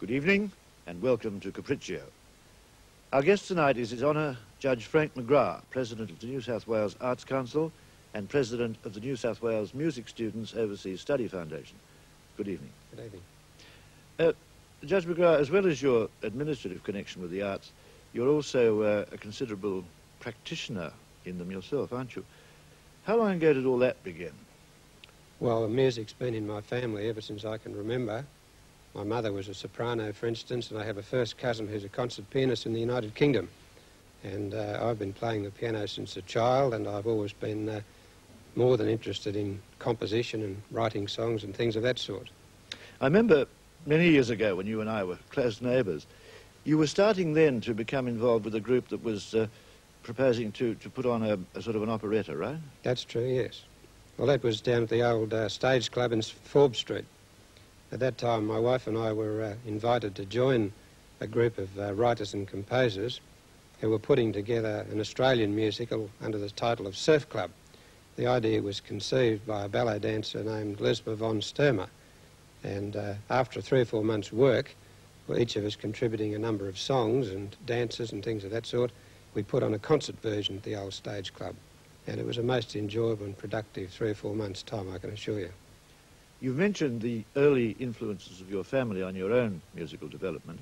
Good evening and welcome to Capriccio. Our guest tonight is His Honour Judge Frank McGrath, President of the New South Wales Arts Council and President of the New South Wales Music Students Overseas Study Foundation. Good evening. Good evening. Judge McGrath, as well as your administrative connection with the arts, you're also a considerable practitioner in them yourself, aren't you? How long ago did all that begin? Well, music's been in my family ever since I can remember. My mother was a soprano, for instance, and I have a first cousin who's a concert pianist in the United Kingdom. And I've been playing the piano since a child, and I've always been more than interested in composition and writing songs and things of that sort. I remember many years ago when you and I were close neighbours, you were starting then to become involved with a group that was proposing to put on a sort of an operetta, right? That's true, yes. Well, that was down at the old stage club in Forbes Street. At that time, my wife and I were invited to join a group of writers and composers who were putting together an Australian musical under the title of Surf Club. The idea was conceived by a ballet dancer named Lisbeth von Sturmer, and after 3 or 4 months' work, well, each of us contributing a number of songs and dances and things of that sort, we put on a concert version at the old stage club. And it was a most enjoyable and productive 3 or 4 months' time, I can assure you. You've mentioned the early influences of your family on your own musical development,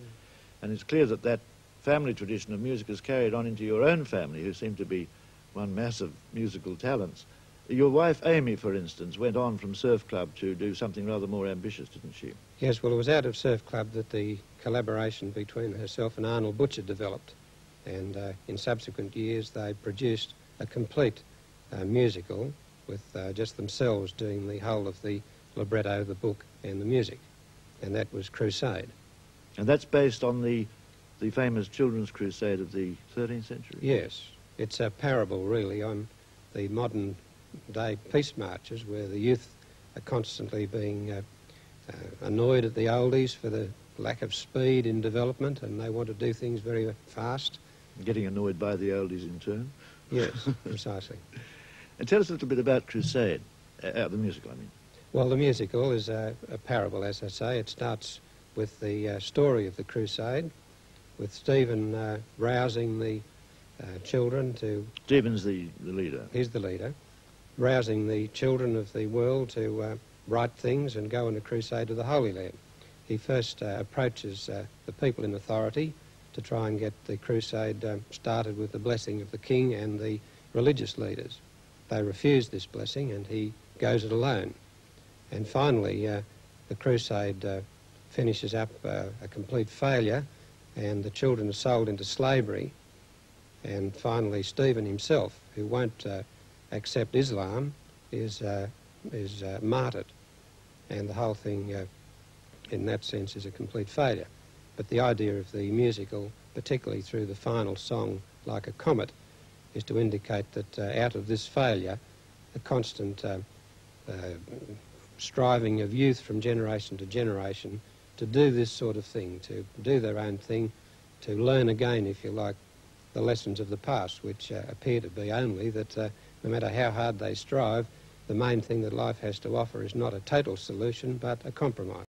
and it's clear that that family tradition of music is carried on into your own family, who seem to be one mass of musical talents. Your wife, Amy, for instance, went on from Surf Club to do something rather more ambitious, didn't she? Yes, well, it was out of Surf Club that the collaboration between herself and Arnold Butcher developed, and in subsequent years they produced a complete musical with just themselves doing the whole of the libretto, the book and the music, and that was Crusade. And that's based on the famous children's crusade of the 13th century? Yes, it's a parable really on the modern day peace marches where the youth are constantly being annoyed at the oldies for the lack of speed in development, and they want to do things very fast. Getting annoyed by the oldies in turn? Yes, precisely. And tell us a little bit about Crusade, the musical, I mean. Well, the musical is a parable, as I say. It starts with the story of the Crusade, with Stephen rousing the children to... Stephen's the leader. He's the leader. Rousing the children of the world to right things and go on a crusade to the Holy Land. He first approaches the people in authority to try and get the crusade started with the blessing of the king and the religious leaders. They refuse this blessing and he goes it alone. And finally, the crusade finishes up a complete failure, and the children are sold into slavery. And finally, Stephen himself, who won't accept Islam, is martyred. And the whole thing, in that sense, is a complete failure. But the idea of the musical, particularly through the final song, Like a Comet, is to indicate that out of this failure, the constant striving of youth from generation to generation to do this sort of thing, to do their own thing, to learn again, if you like, the lessons of the past, which appear to be only that no matter how hard they strive, the main thing that life has to offer is not a total solution, but a compromise.